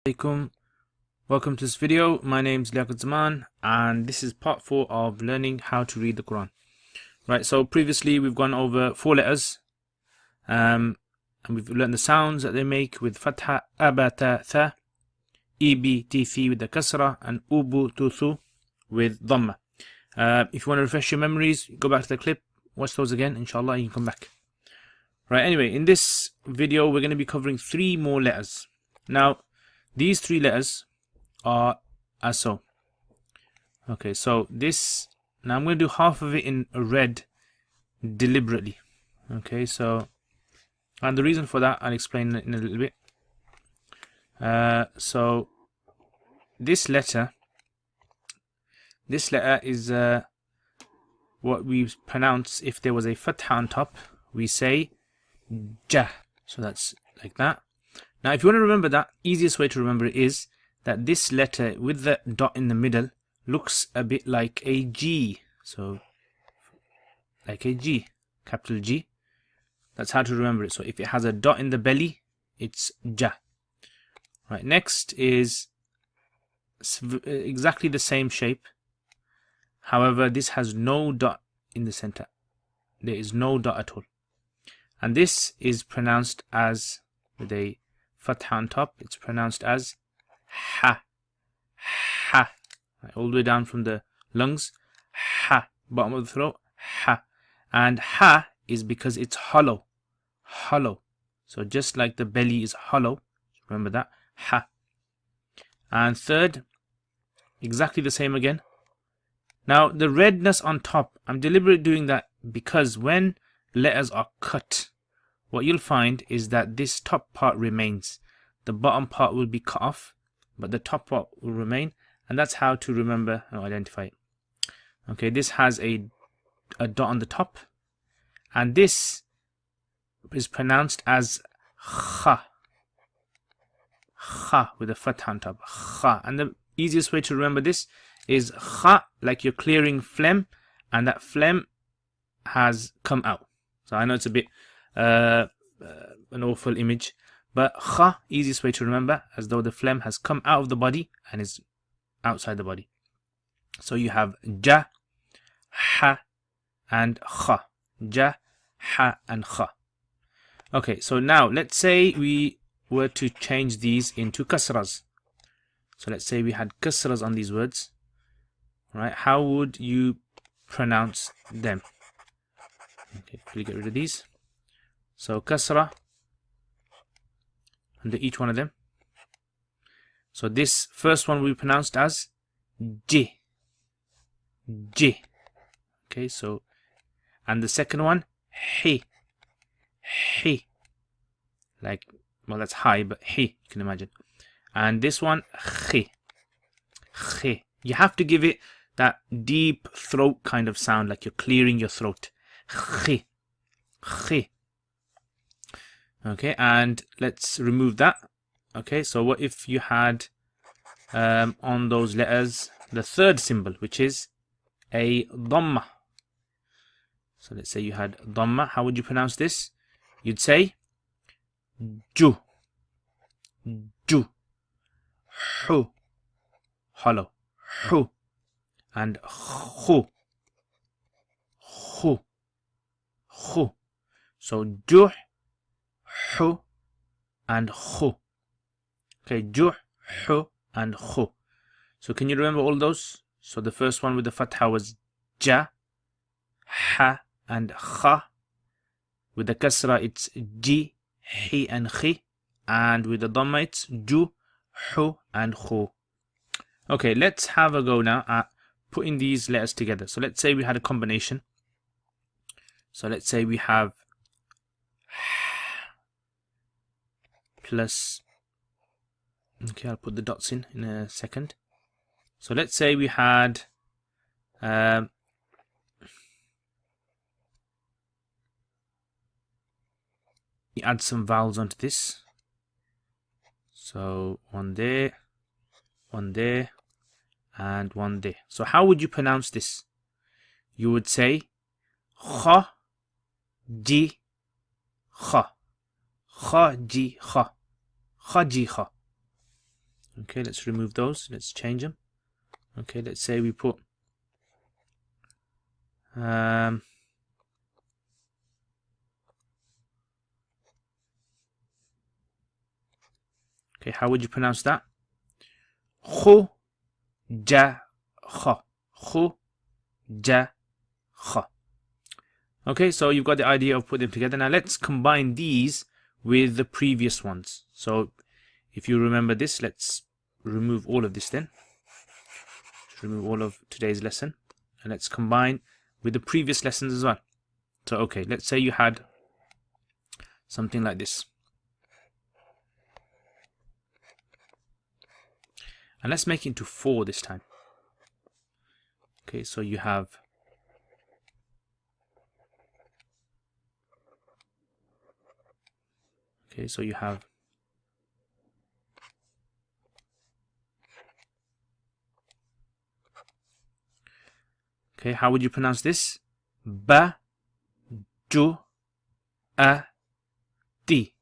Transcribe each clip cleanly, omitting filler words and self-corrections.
Alaikum. Welcome to this video. My name is Liaqat Zaman and this is part 4 of learning how to read the Quran. Right, so previously we've gone over 4 letters and we've learned the sounds that they make with fatha, abata, tha, ibi, tithi with the kasra, and ubu, tuthu with dhamma. If you want to refresh your memories, go back to the clip, watch those again, inshallah you can come back. Right, anyway, in this video we're going to be covering 3 more letters. Now, these 3 letters are as so. Okay, so this, now I'm going to do half of it in red deliberately. Okay, so, and the reason for that I'll explain in a little bit. So, this letter is what we pronounce if there was a fatha on top. We say ja. So that's like that. Now, if you want to remember that, easiest way to remember it is that this letter with the dot in the middle looks a bit like a G. So, like a G, capital G. That's how to remember it. So, if it has a dot in the belly, it's ja. Right, next is exactly the same shape. However, this has no dot in the center. There is no dot at all. And this is pronounced as, with a fatha on top, it's pronounced as ha. Ha. Right, all the way down from the lungs. Ha. Bottom of the throat. Ha. And ha is because it's hollow. Hollow. So just like the belly is hollow. Remember that. Ha. And third, exactly the same again. Now, the redness on top, I'm deliberately doing that because when letters are cut, what you'll find is that this top part remains. The bottom part will be cut off, but the top part will remain, and that's how to remember and identify it. Okay, this has a dot on the top, and this is pronounced as kha. Kha with a fatha on top. Kha. And the easiest way to remember this is kha, like you're clearing phlegm, and that phlegm has come out. So I know it's a bit an awful image, but kha, easiest way to remember, as though the phlegm has come out of the body and is outside the body. So you have ja, ha, and kha. Ja, ha, and kha. Okay, so now let's say we were to change these into kasras. So let's say we had kasras on these words. Right? How would you pronounce them? Okay, quickly get rid of these. So kasra under each one of them. So this first one we pronounced as j. J. Okay, so, and the second one he. He. Like, well, that's high, but he, you can imagine. And this one he. He. You have to give it that deep throat kind of sound, like you're clearing your throat. He. He. Okay, and let's remove that. Okay, so what if you had on those letters the third symbol, which is a dhamma? So let's say you had dhamma. How would you pronounce this? You'd say ju. Ju. Hu. Hollow. Hu. And khu. Khu. Khu. So juh, hu, and khu. Okay, juh, hu, and khu. So can you remember all those? So the first one with the fatha was ja, ha, and kha. With the kasra it's ji, hi, and khi. And with the dhamma it's ju, hu, and khu. Okay, let's have a go now at putting these letters together. So let's say we had a combination. So let's say we have plus, okay, I'll put the dots in a second. So let's say we had you add some vowels onto this. So one there, and one there. So how would you pronounce this? You would say kha, ji, kha. Kha, ji, kha. Kha, ji, kha. Okay, let's remove those. Let's change them. Okay, let's say we put okay, how would you pronounce that? Khu ja kha. Khu ja kha. Okay, so you've got the idea of putting them together. Now let's combine these with the previous ones. So if you remember this, let's remove all of this then. Let's remove all of today's lesson. And let's combine with the previous lessons as well. So okay, let's say you had something like this. And let's make it into 4 this time. Okay, so you have okay, how would you pronounce this? Ba ju a ti.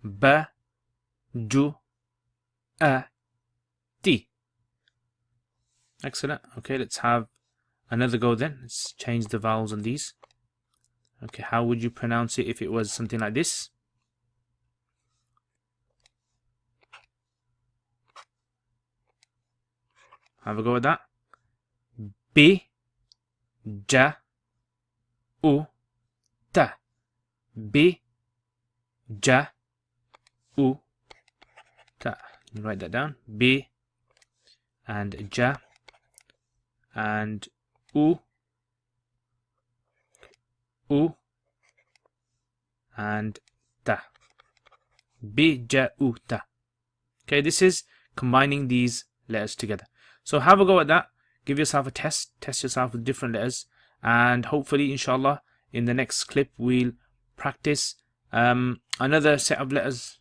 Ba ju a ti. Excellent. Okay, let's have another go then. Let's change the vowels on these. Okay, how would you pronounce it if it was something like this? Have a go at that. B ja u ta. B ja u ta. Write that down. B and ja and u and ta. B ja u ta. Okay, this is combining these letters together. So have a go at that. Give yourself a test. Test yourself with different letters. And hopefully, inshallah, in the next clip, we'll practice another set of letters.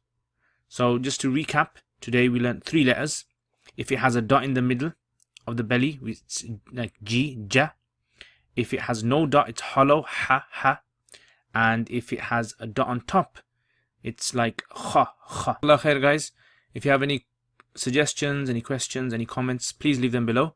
So just to recap, today we learned 3 letters. If it has a dot in the middle of the belly, it's like G, ja. If it has no dot, it's hollow, ha, ha. And if it has a dot on top, it's like kha, kha. Allah khair, guys. If you have any suggestions, any questions, any comments, please leave them below.